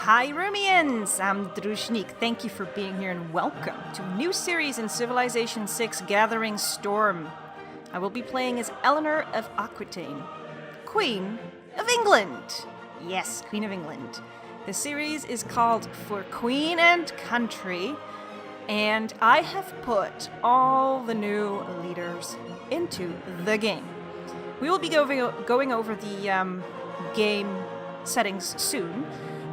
Hi Rumians! I'm Druzhnik. Thank you for being here and welcome to a new series in Civilization 6 Gathering Storm. I will be playing as Eleanor of Aquitaine, Queen of England. Yes, Queen of England. The series is called For Queen and Country, and I have put all the new leaders into the game. We will be going over the game settings soon,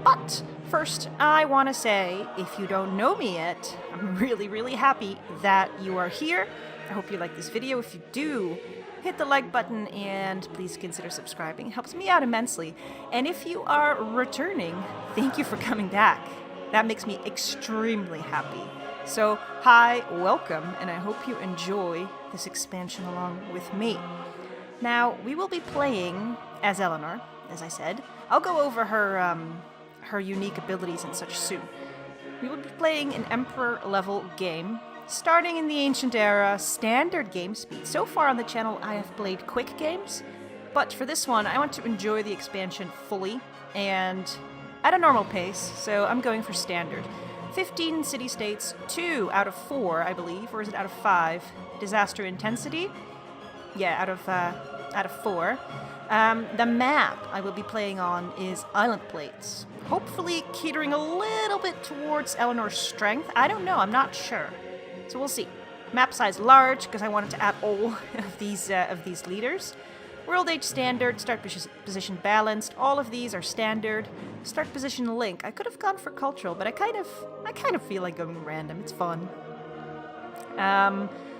but first I want to say, if you don't know me yet, I'm really happy that you are here. I hope you like this video. If you do, hit the like button and please consider subscribing. It helps me out immensely. And if you are returning, thank you for coming back. That makes me extremely happy. So, hi, welcome, and I hope you enjoy this expansion along with me. Now, we will be playing as Eleanor, as I said. I'll go over her unique abilities and such soon. We will be playing an Emperor-level game, starting in the Ancient Era, standard game speed. So far on the channel, I have played quick games, but for this one, I want to enjoy the expansion fully and at a normal pace, so I'm going for standard. 15 city-states, 2 out of 4, I believe, or is it out of 5? Disaster intensity? Yeah, out of 4. The map I will be playing on is Island Plates, hopefully catering a little bit towards Eleanor's strength. I don't know, I'm not sure. So we'll see. Map size large, because I wanted to add all of these leaders. World Age standard, start position balanced, all of these are standard. Start position link. I could have gone for cultural, but I kind of feel like going random. It's fun.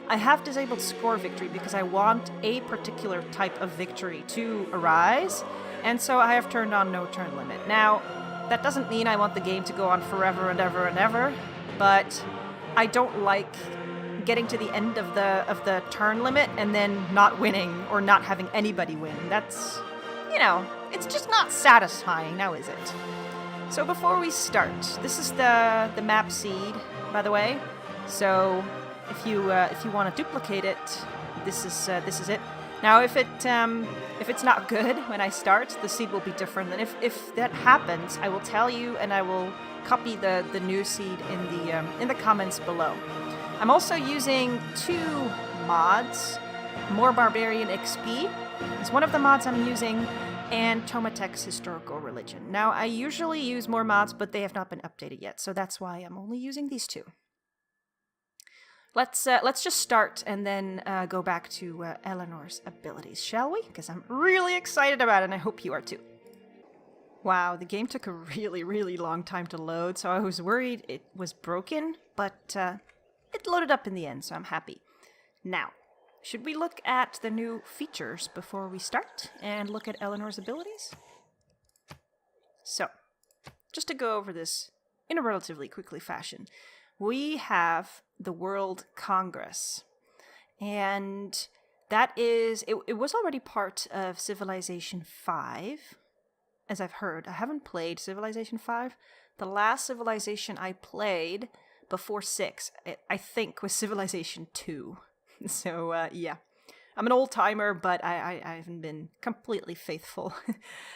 I have disabled score victory because I want a particular type of victory to arise, and so I have turned on no turn limit. Now, that doesn't mean I want the game to go on forever and ever and ever, but I don't like getting to the end of the turn limit and then not winning or not having anybody win. That's, it's just not satisfying, now is it? So before we start, this is the map seed, by the way. So if you want to duplicate it, this is it. Now, if it's not good when I start, the seed will be different. And if that happens, I will tell you, and I will copy the new seed in the comments below. I'm also using 2 mods. More Barbarian XP is one of the mods I'm using, and Tomatek's Historical Religion. Now, I usually use more mods, but they have not been updated yet, so that's why I'm only using these 2. Let's just start and then go back to Eleanor's abilities, shall we? Because I'm really excited about it, and I hope you are too. Wow, the game took a really long time to load, so I was worried it was broken, but it loaded up in the end, so I'm happy. Now, should we look at the new features before we start and look at Eleanor's abilities? So, just to go over this in a relatively quickly fashion, we have the World Congress, and that is, it was already part of Civilization 5, as I've heard. I haven't played Civilization 5. The last Civilization I played before 6, I think, was Civilization 2. So, yeah. I'm an old-timer, but I haven't been completely faithful.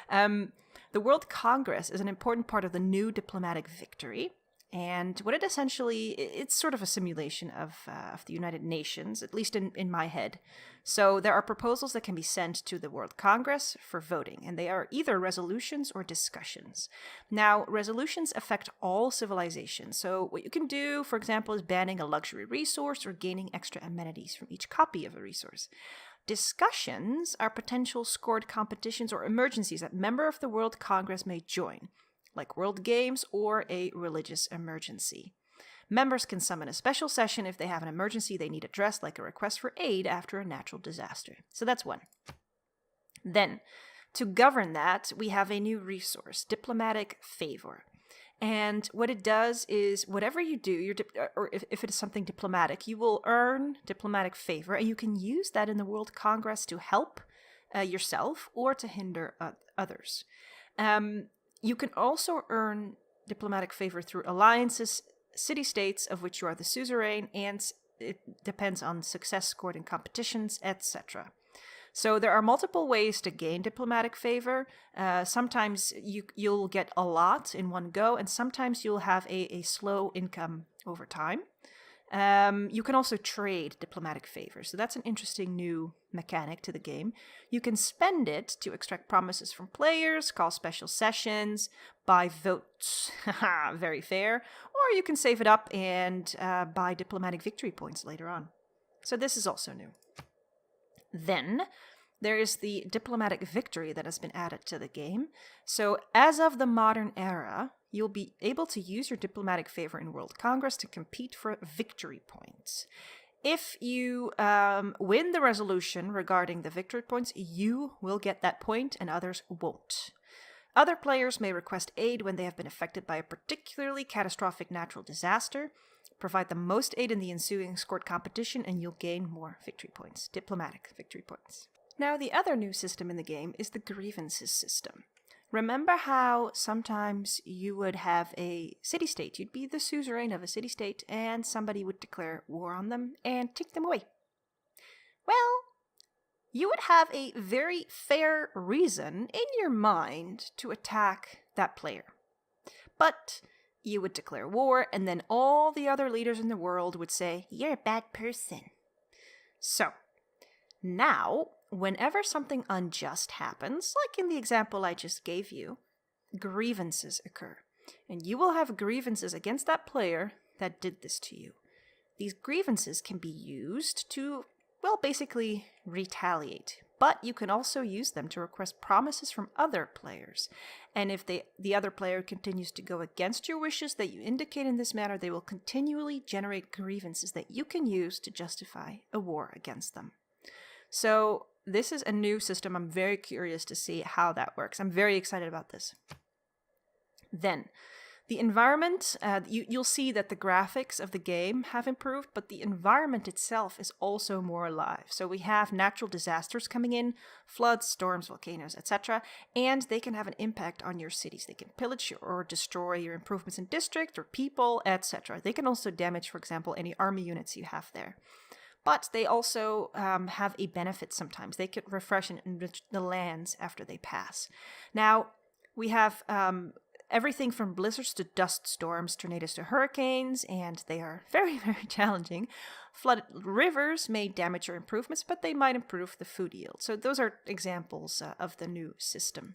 The World Congress is an important part of the new diplomatic victory. And what it essentially, it's sort of a simulation of the United Nations, at least in my head. So there are proposals that can be sent to the World Congress for voting, and they are either resolutions or discussions. Now, resolutions affect all civilizations. So what you can do, for example, is banning a luxury resource or gaining extra amenities from each copy of a resource. Discussions are potential scored competitions or emergencies that member of the World Congress may join, like World Games or a religious emergency. Members can summon a special session if they have an emergency they need addressed, like a request for aid after a natural disaster. So that's one. Then, to govern that, we have a new resource, Diplomatic Favor. And what it does is, whatever you do, or if it is something diplomatic, you will earn Diplomatic Favor, and you can use that in the World Congress to help yourself or to hinder others. You can also earn Diplomatic Favor through alliances, city-states of which you are the suzerain, and it depends on success scored in competitions, etc. So there are multiple ways to gain diplomatic favor. Sometimes you'll get a lot in one go, and sometimes you'll have a slow income over time. You can also trade diplomatic favor, so that's an interesting new mechanic to the game. You can spend it to extract promises from players, call special sessions, buy votes, haha, very fair, or you can save it up and buy diplomatic victory points later on. So this is also new. Then there is the diplomatic victory that has been added to the game. So as of the modern era, you'll be able to use your diplomatic favor in World Congress to compete for victory points. If you win the resolution regarding the victory points, you will get that point and others won't. Other players may request aid when they have been affected by a particularly catastrophic natural disaster. Provide the most aid in the ensuing scored competition and you'll gain more victory points, diplomatic victory points. Now, the other new system in the game is the grievances system. Remember how sometimes you would have a city-state, you'd be the suzerain of a city-state, and somebody would declare war on them and take them away. Well, you would have a very fair reason in your mind to attack that player. But you would declare war, and then all the other leaders in the world would say, "You're a bad person." So, now, whenever something unjust happens, like in the example I just gave you, grievances occur. And you will have grievances against that player that did this to you. These grievances can be used to, well, basically retaliate. But you can also use them to request promises from other players. And if the other player continues to go against your wishes that you indicate in this manner, they will continually generate grievances that you can use to justify a war against them. So this is a new system. I'm very curious to see how that works. I'm very excited about this. Then, the environment, you'll see that the graphics of the game have improved, but the environment itself is also more alive. So we have natural disasters coming in, floods, storms, volcanoes, etc., and they can have an impact on your cities. They can pillage or destroy your improvements in district or people, etc. They can also damage, for example, any army units you have there. But they also have a benefit sometimes. They could refresh and enrich the lands after they pass. Now, we have everything from blizzards to dust storms, tornadoes to hurricanes, and they are very, very challenging. Flooded rivers may damage your improvements, but they might improve the food yield. So those are examples of the new system.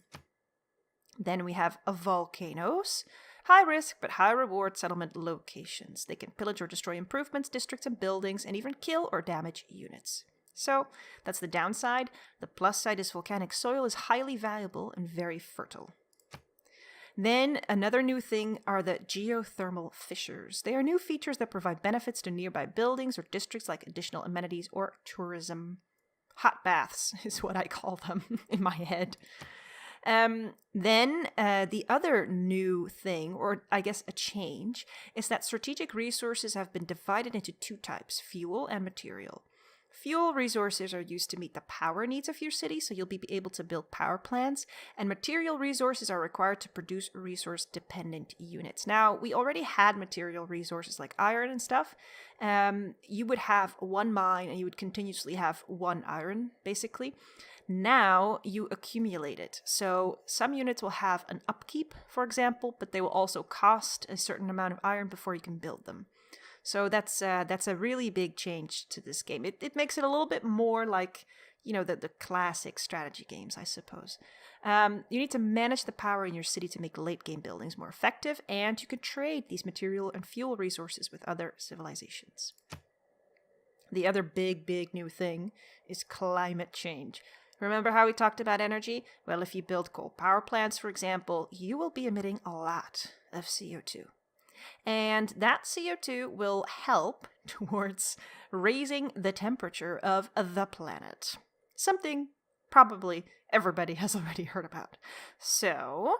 Then we have volcanoes. High risk, but high reward settlement locations. They can pillage or destroy improvements, districts, and buildings, and even kill or damage units. So, that's the downside. The plus side is volcanic soil is highly valuable and very fertile. Then, another new thing are the geothermal fissures. They are new features that provide benefits to nearby buildings or districts like additional amenities or tourism. Hot baths is what I call them in my head. Then the other new thing, or I guess a change, is that strategic resources have been divided into two types, fuel and material. Fuel resources are used to meet the power needs of your city, so you'll be able to build power plants, and material resources are required to produce resource-dependent units. Now, we already had material resources like iron and stuff. You would have one mine, and you would continuously have one iron, basically. Now, you accumulate it. So, some units will have an upkeep, for example, but they will also cost a certain amount of iron before you can build them. So that's a really big change to this game. It makes it a little bit more like, you know, the classic strategy games, I suppose. You need to manage the power in your city to make late game buildings more effective, and you can trade these material and fuel resources with other civilizations. The other big new thing is climate change. Remember how we talked about energy? Well, if you build coal power plants, for example, you will be emitting a lot of CO2. And that CO2 will help towards raising the temperature of the planet. Something probably everybody has already heard about. So,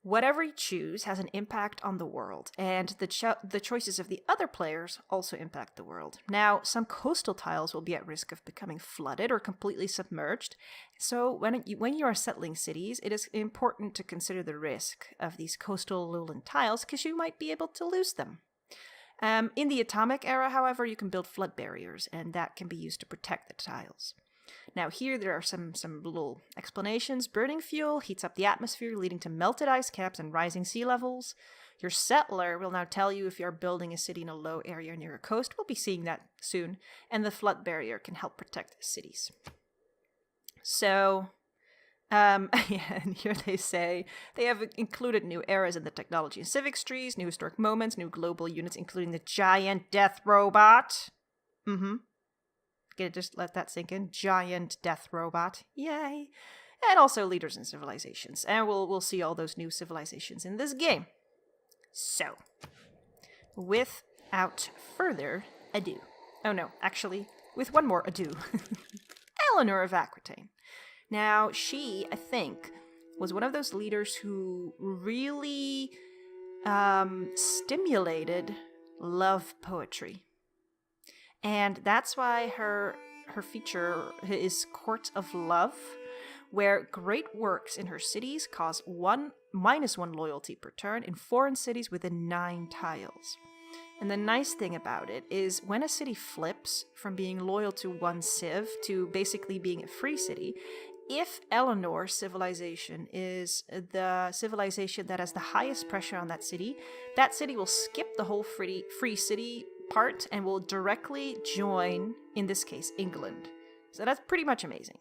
whatever you choose has an impact on the world, and the choices of the other players also impact the world. Now, some coastal tiles will be at risk of becoming flooded or completely submerged, so when you are settling cities, it is important to consider the risk of these coastal lowland tiles, because you might be able to lose them. In the atomic era, however, you can build flood barriers, and that can be used to protect the tiles. Now here there are some little explanations. Burning fuel heats up the atmosphere, leading to melted ice caps and rising sea levels. Your settler will now tell you if you're building a city in a low area near a coast. We'll be seeing that soon. And the flood barrier can help protect cities. So, yeah, and here they say they have included new eras in the technology and civics trees, new historic moments, new global units, including the giant death robot. Okay, just let that sink in. Giant death robot. Yay. And also leaders and civilizations. And we'll see all those new civilizations in this game. So, without further ado. Oh no, actually, with one more ado. Eleanor of Aquitaine. Now, she, I think, was one of those leaders who really stimulated love poetry. And that's why her feature is Court of Love, where great works in her cities cause -1 loyalty per turn in foreign cities within 9 tiles. And the nice thing about it is when a city flips from being loyal to one civ to basically being a free city, if Eleanor's civilization is the civilization that has the highest pressure on that city will skip the whole free city part and will directly join, in this case, England. So that's pretty much amazing.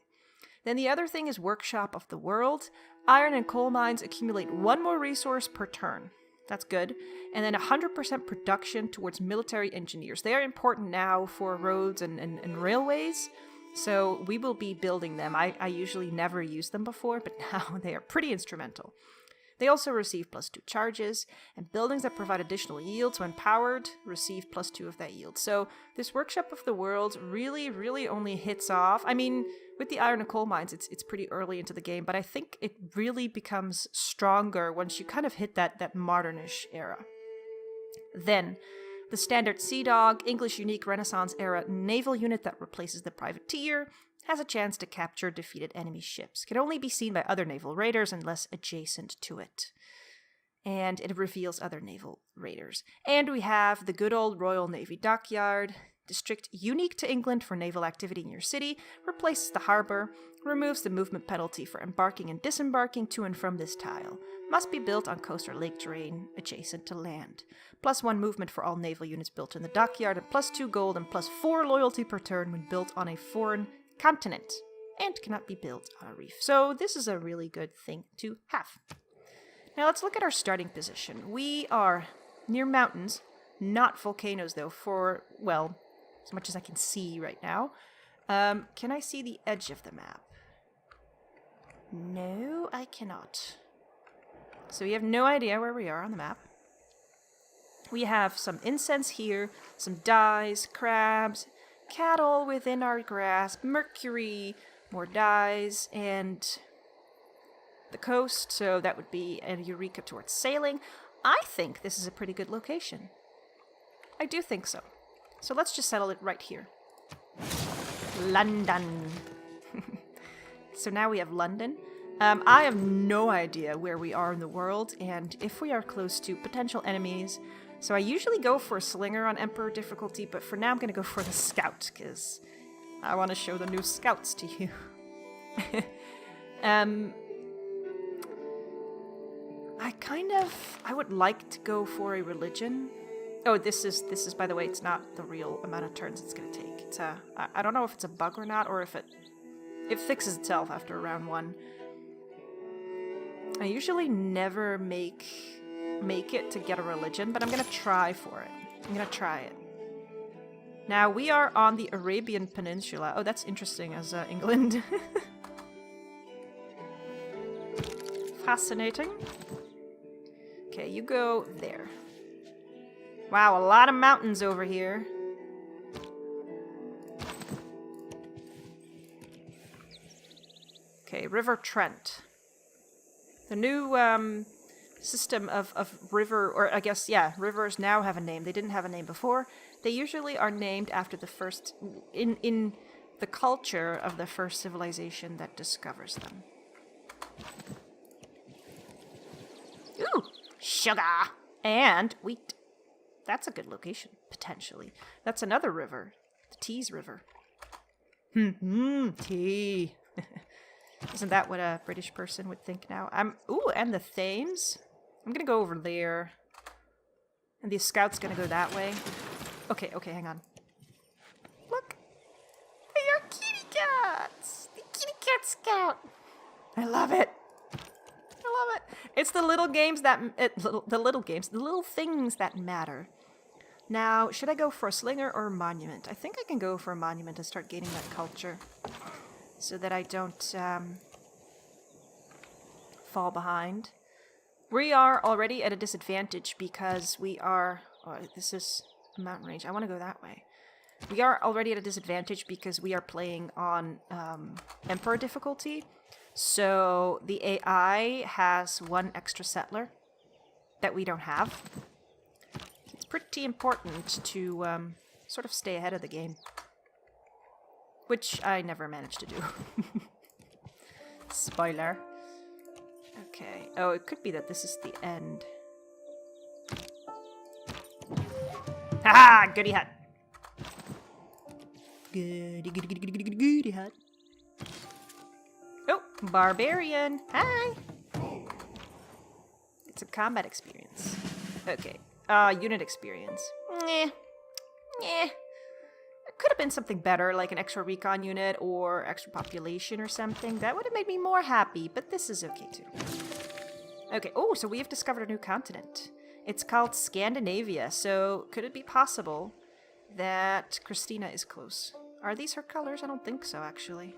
Then the other thing is Workshop of the World. Iron and coal mines accumulate 1 more resource per turn. That's good. And then 100% production towards military engineers. They are important now for roads and railways. So we will be building them. I usually never used them before, but now they are pretty instrumental. They also receive +2 charges, and buildings that provide additional yields when powered receive +2 of that yield. So this Workshop of the World really, really only hits off. I mean, with the iron and coal mines, it's pretty early into the game, but I think it really becomes stronger once you kind of hit that modernish era. Then, the standard Sea Dog, English unique Renaissance era naval unit that replaces the privateer, has a chance to capture defeated enemy ships. Can only be seen by other naval raiders unless adjacent to it. And it reveals other naval raiders. And we have the good old Royal Navy Dockyard, district unique to England for naval activity in your city, replaces the harbor, removes the movement penalty for embarking and disembarking to and from this tile. Must be built on coast or lake terrain adjacent to land. +1 movement for all naval units built in the dockyard, and +2 gold and +4 loyalty per turn when built on a foreign continent, and cannot be built on a reef. So this is a really good thing to have. Now let's look at our starting position. We are near mountains, not volcanoes though, for, well, as much as I can see right now. Can I see the edge of the map? No, I cannot. So we have no idea where we are on the map. We have some incense here, some dyes, crabs, cattle within our grasp, mercury, more dyes, and the coast, so that would be a eureka towards sailing. I think this is a pretty good location. I do think so. So let's just settle it right here. London. So now we have London. I have no idea where we are in the world, and if we are close to potential enemies. So I usually go for a slinger on Emperor difficulty, but for now I'm going to go for the scout, because I want to show the new scouts to you. I would like to go for a religion. Oh, this is by the way, it's not the real amount of turns it's going to take. It's I don't know if it's a bug or not, or if it fixes itself after round 1. I usually never make it to get a religion, but I'm gonna try for it. I'm gonna try it. Now, we are on the Arabian Peninsula. Oh, that's interesting as England. Fascinating. Okay, you go there. Wow, a lot of mountains over here. Okay, River Trent. The new system of river, or I guess, yeah, rivers now have a name. They didn't have a name before. They usually are named after the first, in the culture of the first civilization that discovers them. Ooh, sugar and wheat. That's a good location, potentially. That's another river, the Tees River. Tea. Isn't that what a British person would think now? Ooh, and the Thames. I'm gonna go over there. And the scout's gonna go that way. Okay, hang on. Look! They are kitty cats! The kitty cat scout! I love it! I love it! It's the little games that... the little things that matter. Now, should I go for a slinger or a monument? I think I can go for a monument and start gaining that culture. So that I don't fall behind. We are already at a disadvantage because we are... Oh, this is a mountain range. I want to go that way. We are already at a disadvantage because we are playing on Emperor difficulty. So the AI has one extra settler that we don't have. It's pretty important to sort of stay ahead of the game. Which I never managed to do. Spoiler. Okay. Oh, it could be that this is the end. Haha! Goody hut. Goody hut. Oh, Barbarian. Hi. It's a combat experience. Okay. Unit experience. It could have been something better, like an extra recon unit or extra population or something. That would have made me more happy, but this is okay too. Okay, oh, so we have discovered a new continent. It's called Scandinavia, so could it be possible that Christina is close? Are these her colors? I don't think so, actually.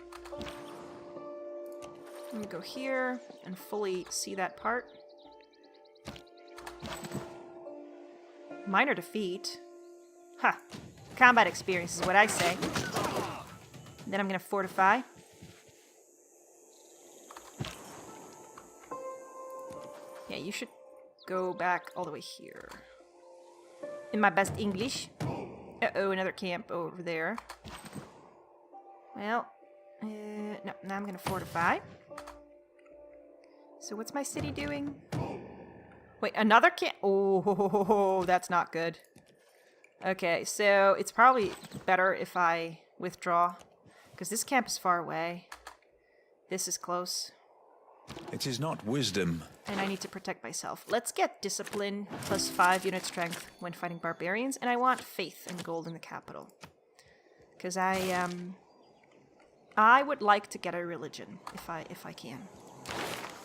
Let me go here and fully see that part. Minor defeat. Ha! Huh. Combat experience is what I say. Then I'm gonna fortify. Yeah, you should go back all the way here. In my best English. Uh-oh, another camp over there. Well, no, now I'm gonna fortify. So what's my city doing? Wait, another camp? Oh, that's not good. Okay, so it's probably better if I withdraw. Because this camp is far away. This is close. It is not wisdom. And I need to protect myself. Let's get discipline plus 5 unit strength when fighting barbarians. And I want faith and gold in the capital. Because I would like to get a religion if I can.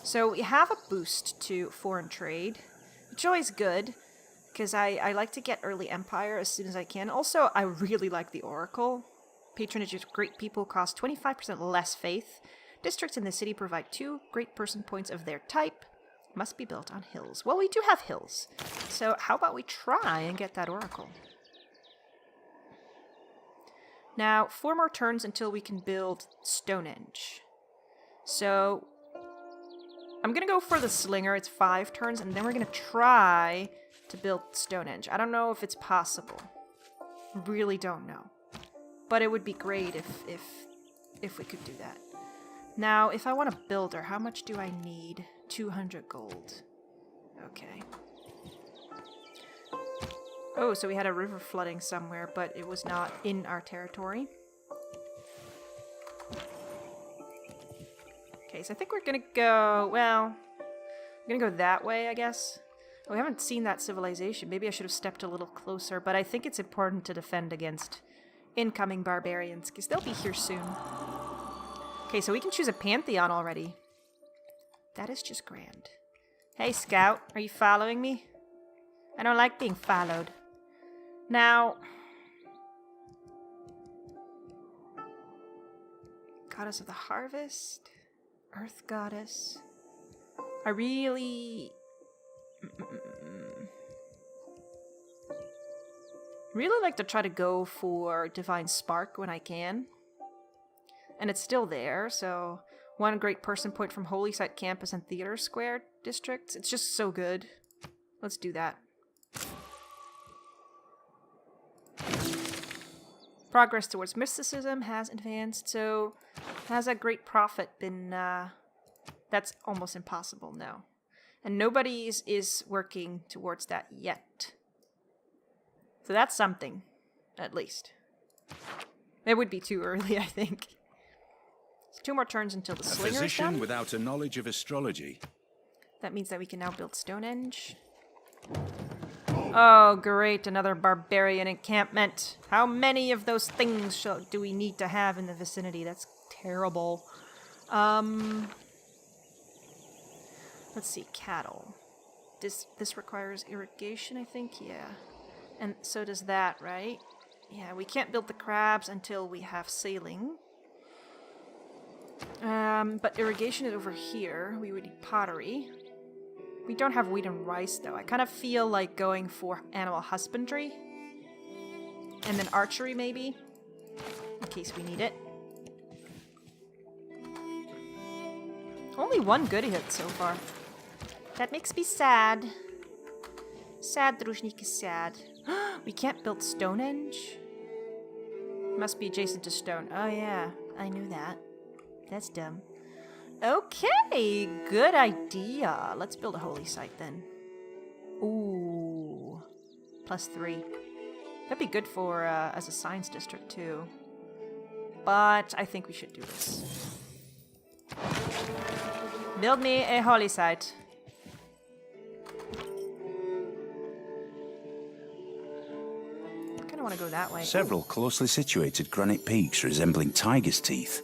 So we have a boost to foreign trade, which is always good. Because I like to get early empire as soon as I can. Also, I really like the Oracle. Patronage of great people costs 25% less faith. Districts in the city provide 2 great person points of their type. Must be built on hills. Well, we do have hills. So how about we try and get that Oracle? Now, 4 more turns until we can build Stonehenge. So I'm going to go for the Slinger. It's 5 turns, and then we're going to try to build Stonehenge. I don't know if it's possible. Really don't know. But it would be great if we could do that. Now, if I want a builder, how much do I need? 200 gold. Okay. Oh, so we had a river flooding somewhere, but it was not in our territory. Okay, so I think we're gonna go, well, we're gonna go that way, I guess. We haven't seen that civilization. Maybe I should have stepped a little closer, but I think it's important to defend against incoming barbarians, because they'll be here soon. Okay, so we can choose a pantheon already. That is just grand. Hey, Scout, are you following me? I don't like being followed. Now, Goddess of the Harvest, Earth Goddess. I really like to try to go for Divine Spark when I can. And it's still there, so 1 great person point from Holy Site Campus and Theater Square districts. It's just so good. Let's do that. Progress towards mysticism has advanced, so has a great prophet been, that's almost impossible, no. And nobody is working towards that yet. So that's something, at least. It would be too early, I think. It's 2 more turns until the A slinger is physician done. without a knowledge of astrology. That means that we can now build Stonehenge. Oh, great, another barbarian encampment. How many of those things do we need to have in the vicinity? That's terrible. Let's see, cattle. This requires irrigation, I think, yeah. And so does that, right? Yeah, we can't build the crabs until we have sailing. But irrigation is over here. We would need pottery. We don't have wheat and rice, though. I kind of feel like going for animal husbandry. And then archery, maybe. In case we need it. Only 1 goody hit so far. That makes me sad. Sad, Druzhnik is sad. We can't build Stonehenge? Must be adjacent to stone. Oh yeah, I knew that. That's dumb. Okay, good idea. Let's build a holy site then. Ooh, +3. That'd be good for as a science district too. But I think we should do this. Build me a holy site. I kind of want to go that way. Several closely situated granite peaks resembling tiger's teeth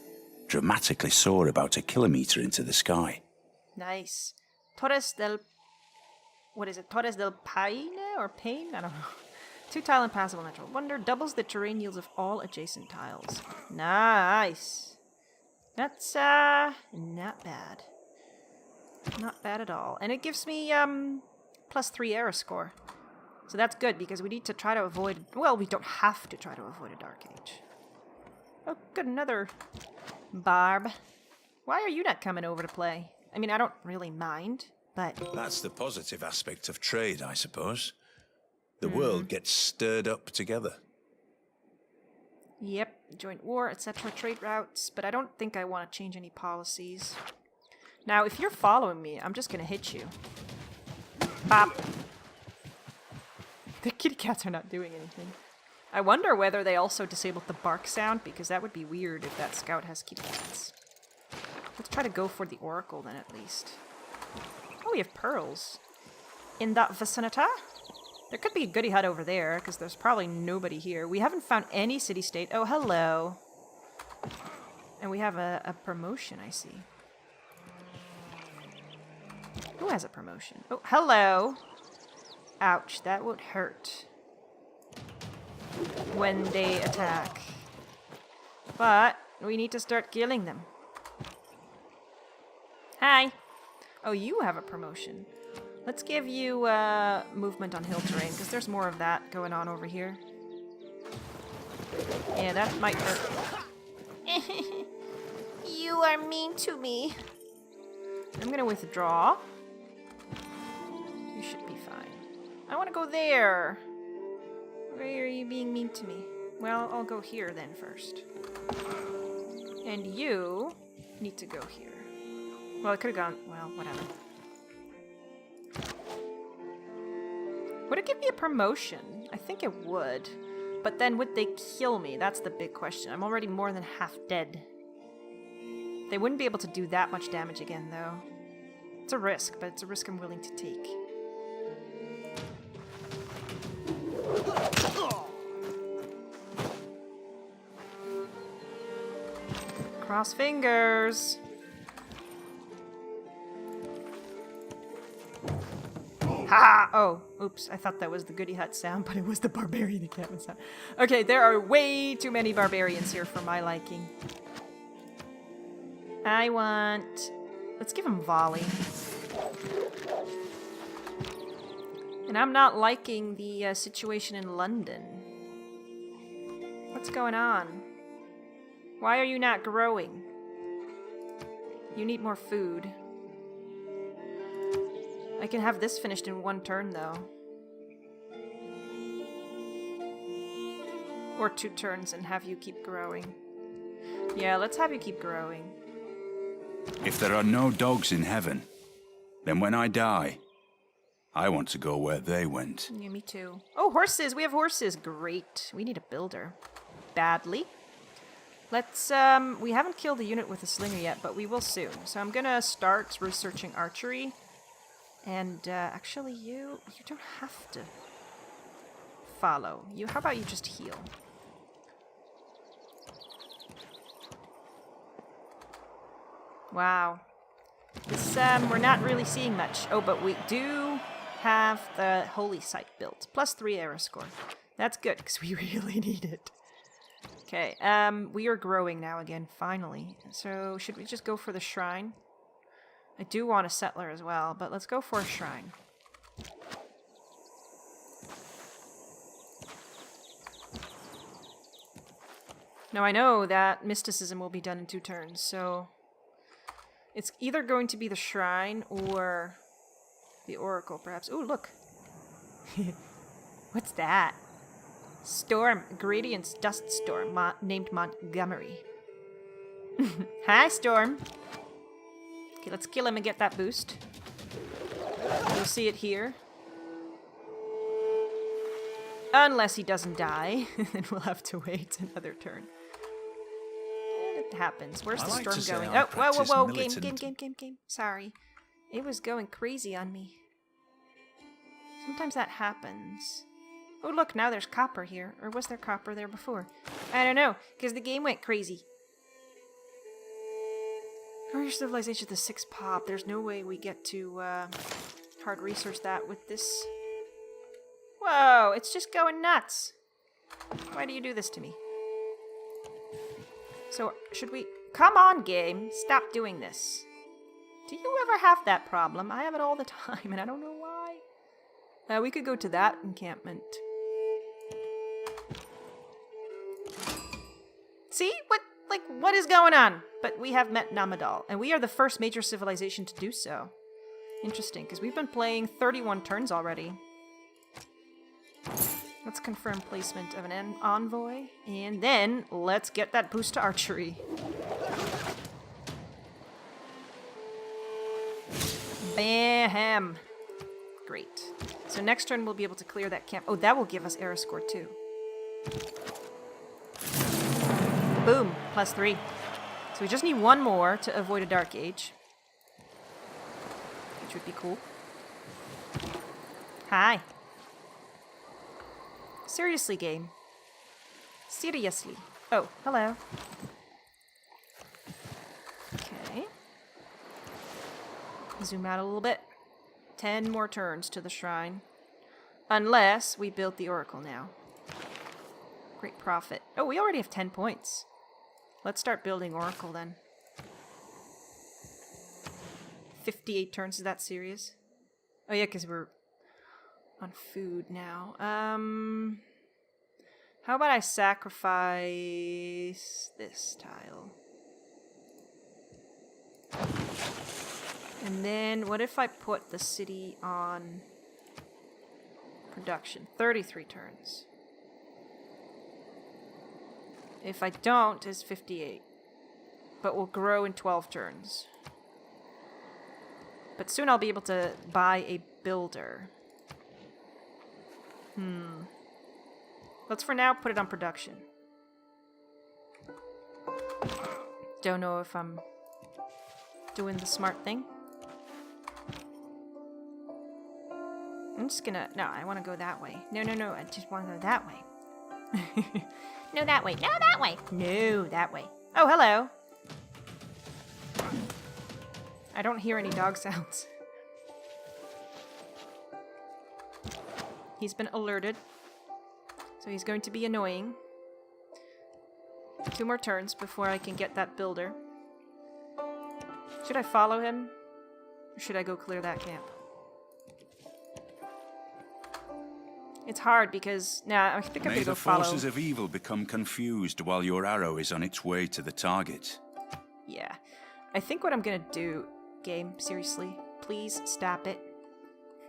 dramatically soar about 1 kilometer into the sky. Nice. Torres del... What is it? Torres del Paine or Paine? I don't know. 2-tile impassable natural wonder. Doubles the terrain yields of all adjacent tiles. Nice. That's, not bad. Not bad at all. And it gives me, +3 era score. So that's good, because we need to try to avoid... Well, we don't have to try to avoid a Dark Age. Oh, good, another Barb. Why are you not coming over to play? I mean, I don't really mind, but... That's the positive aspect of trade, I suppose. The world gets stirred up together. Yep, joint war, etc., trade routes, but I don't think I want to change any policies. Now, if you're following me, I'm just going to hit you. Bop. The kitty cats are not doing anything. I wonder whether they also disabled the bark sound, because that would be weird if that scout has kitty cats. Let's try to go for the oracle then, at least. Oh, we have pearls. In that vicinity? There could be a goody hut over there, because there's probably nobody here. We haven't found any city-state. Oh, hello. And we have a promotion, I see. Who has a promotion? Oh, hello. Ouch, that would hurt when they attack. But we need to start killing them. Hi. Oh, you have a promotion. Let's give you movement on hill terrain, because there's more of that going on over here. Yeah, that might hurt. You are mean to me. I'm gonna withdraw. You should be fine. I want to go there. Why are you being mean to me? Well, I'll go here then first. And you need to go here. Well, I could have gone... Well, whatever. Would it give me a promotion? I think it would. But then would they kill me? That's the big question. I'm already more than half dead. They wouldn't be able to do that much damage again, though. It's a risk, but it's a risk I'm willing to take. Cross fingers. Ha! Oh, oops. I thought that was the goody hut sound, but it was the barbarian encampment sound. Okay, there are way too many barbarians here for my liking. I want... Let's give him volley. And I'm not liking the situation in London. What's going on? Why are you not growing? You need more food. I can have this finished in 1 turn, though. Or 2 turns and have you keep growing. Yeah, let's have you keep growing. If there are no dogs in heaven, then when I die, I want to go where they went. Yeah, me too. Oh, horses! We have horses! Great. We need a builder. Badly. Let's, we haven't killed the unit with a slinger yet, but we will soon. So I'm gonna start researching archery. And, actually, you don't have to follow. How about you just heal? Wow. This, we're not really seeing much. Oh, but we do have the holy site built. +3 arrow score. That's good, because we really need it. Okay, we are growing now again, finally. So, should we just go for the shrine? I do want a settler as well, but let's go for a shrine. Now, I know that mysticism will be done in 2 turns, so... It's either going to be the shrine or the oracle, perhaps. Ooh, look! What's that? Storm. Gradient's dust storm, named Montgomery. Hi, Storm! Okay, let's kill him and get that boost. You'll see it here. Unless he doesn't die, then we'll have to wait another turn. It happens. Where's the storm going? Oh, whoa. Game. Sorry. It was going crazy on me. Sometimes that happens. Oh, look, now there's copper here. Or was there copper there before? I don't know, because the game went crazy. Or your civilization the 6 pop. There's no way we get to hard research that with this. Whoa, it's just going nuts. Why do you do this to me? So, should we... Come on, game. Stop doing this. Do you ever have that problem? I have it all the time, and I don't know why. We could go to that encampment. See? What is going on? But we have met Namadal, and we are the first major civilization to do so. Interesting, because we've been playing 31 turns already. Let's confirm placement of an envoy, and then let's get that boost to archery. Bam! Great. So next turn we'll be able to clear that camp. Oh, that will give us arrow score too. Boom! +3. So we just need 1 more to avoid a dark age. Which would be cool. Hi. Seriously, game. Seriously. Oh, hello. Okay. Zoom out a little bit. 10 more turns to the shrine. Unless we build the oracle now. Great profit. Oh, we already have 10 points. Let's start building oracle then. 58 turns, is that serious? Oh yeah, because we're on food now. How about I sacrifice this tile? And then what if I put the city on production? 33 turns. If I don't, it's 58. But we'll grow in 12 turns. But soon I'll be able to buy a builder. Let's for now put it on production. Don't know if I'm doing the smart thing. I'm just gonna... No, I want to go that way. No. I just want to go that way. No, that way. No, that way. No, that way. Oh, hello. I don't hear any dog sounds. He's been alerted. So he's going to be annoying. 2 more turns before I can get that builder. Should I follow him? Or should I go clear that camp? It's hard because... Nah, I think I'm going to go follow. May the forces of evil become confused while your arrow is on its way to the target. Yeah. I think what I'm going to do... Game, seriously, please stop it.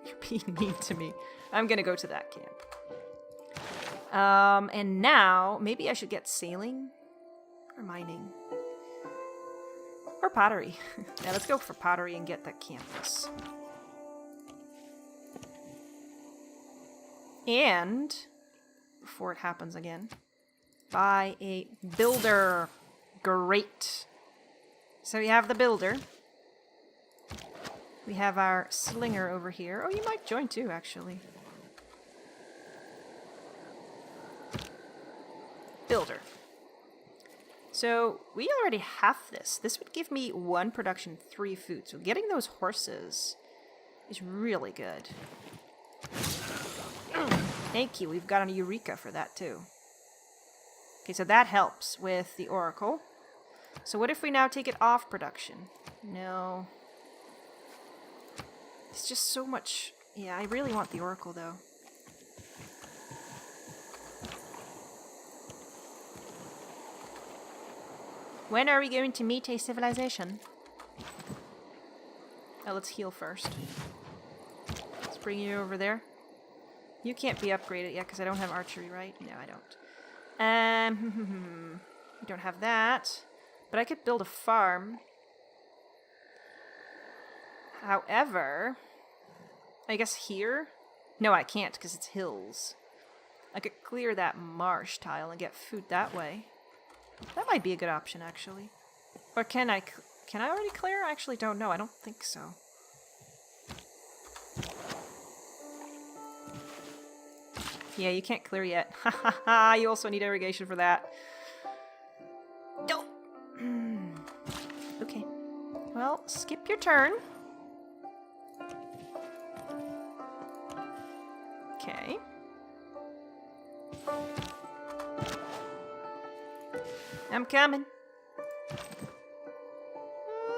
You're being mean to me. I'm going to go to that camp. And now, maybe I should get sailing? Or mining? Or pottery. Yeah, let's go for pottery and get that campus. And, before it happens again, buy a builder. Great. So we have the builder. We have our slinger over here. Oh, you might join too, actually. Builder. So we already have this. This would give me 1 production, 3 food. So getting those horses is really good. Thank you. We've got a Eureka for that too. Okay, so that helps with the Oracle. So what if we now take it off production? No. It's just so much... Yeah, I really want the Oracle, though. When are we going to meet a civilization? Oh, let's heal first. Let's bring you over there. You can't be upgraded yet, because I don't have archery, right? No, I don't. We don't have that. But I could build a farm. However... I guess here? No, I can't, because it's hills. I could clear that marsh tile and get food that way. That might be a good option, actually. Or can I already clear? I actually don't know. I don't think so. Yeah, you can't clear yet. Ha ha ha! You also need irrigation for that. No! Okay. Well, skip your turn. Okay. I'm coming.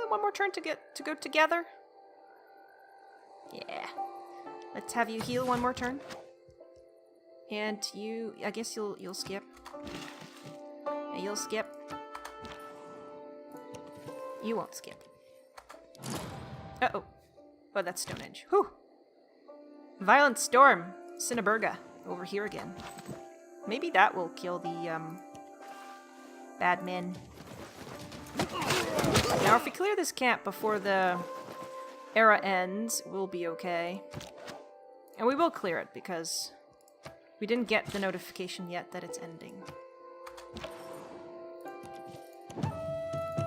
One more turn to go together. Yeah. Let's have you heal one more turn. And you, I guess you'll skip. Yeah, you'll skip. You won't skip. Uh-oh. Oh, that's Stonehenge. Whew. Violent Storm. Cinnaburga. Over here again. Maybe that will kill the, bad men. Now, if we clear this camp before the era ends, we'll be okay. And we will clear it, because we didn't get the notification yet that it's ending.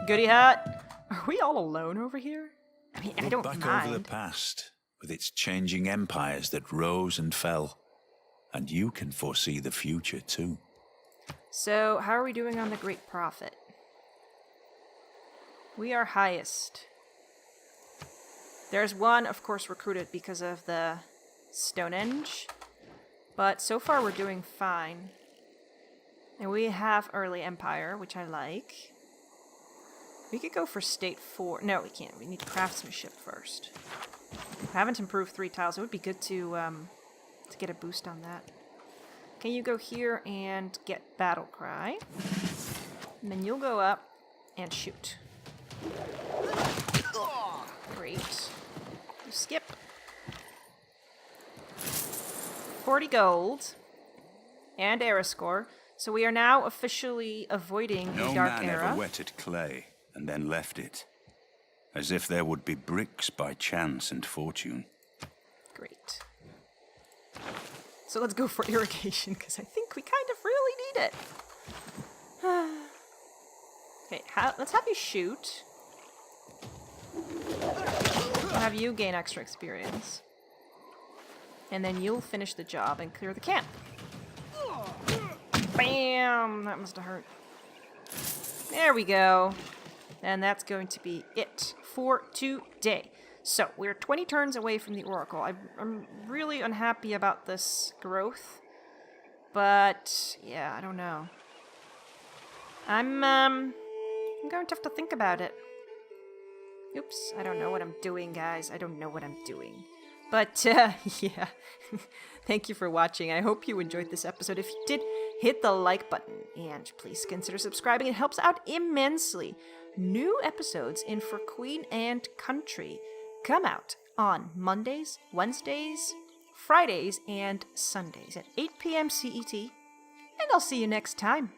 Goody hat! Are we all alone over here? I mean, I don't Look back mind. over the past, with its changing empires that rose and fell. And you can foresee the future, too. So, how are we doing on the Great Prophet? We are highest. There's one, of course, recruited because of the Stonehenge. But so far we're doing fine. And we have Early Empire, which I like. We could go for State 4. No, we can't. We need craftsmanship first. I haven't improved 3 tiles. It would be good to get a boost on that. Can you go here and get Battle Cry? And then you'll go up and shoot. Great. You skip. 40 gold. And era score. So we are now officially avoiding the No Dark man Era. ever wetted clay and then left it. As if there would be bricks by chance and fortune. Great. So let's go for irrigation, because I think we kind of really need it. Okay, let's have you shoot. I'll have you gain extra experience. And then you'll finish the job and clear the camp. Bam! That must have hurt. There we go. And that's going to be it for today. So, we're 20 turns away from the Oracle. I'm really unhappy about this growth. But, yeah, I don't know. I'm going to have to think about it. Oops, I don't know what I'm doing, guys. I don't know what I'm doing. But, yeah. Thank you for watching. I hope you enjoyed this episode. If you did, hit the like button. And please consider subscribing. It helps out immensely. New episodes in For Queen and Country come out on Mondays, Wednesdays, Fridays, and Sundays at 8 p.m. CET. And I'll see you next time.